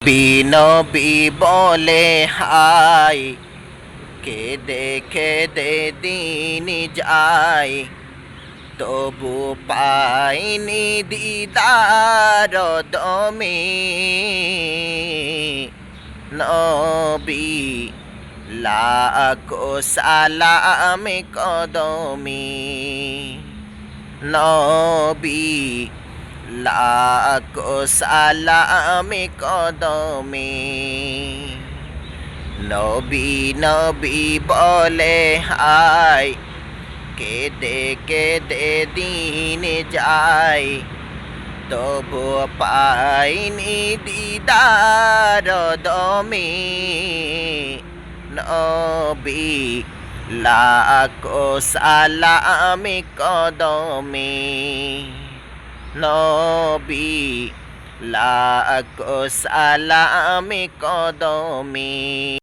বিনবী বলে হাই, কেঁদে কেঁদে দিন যায়, তবু পাইনি দিদার দমে। নবী লাখো সালাম কদমে, নবী লাখো সালাম কদমে। নবী নবী বলে হাই, কেঁদে কেঁদে দিন যায়, তবু পাইনি দিদার দমে। নবী লাখো সালাম কদমে, নবী লাখো সালাম কদমে।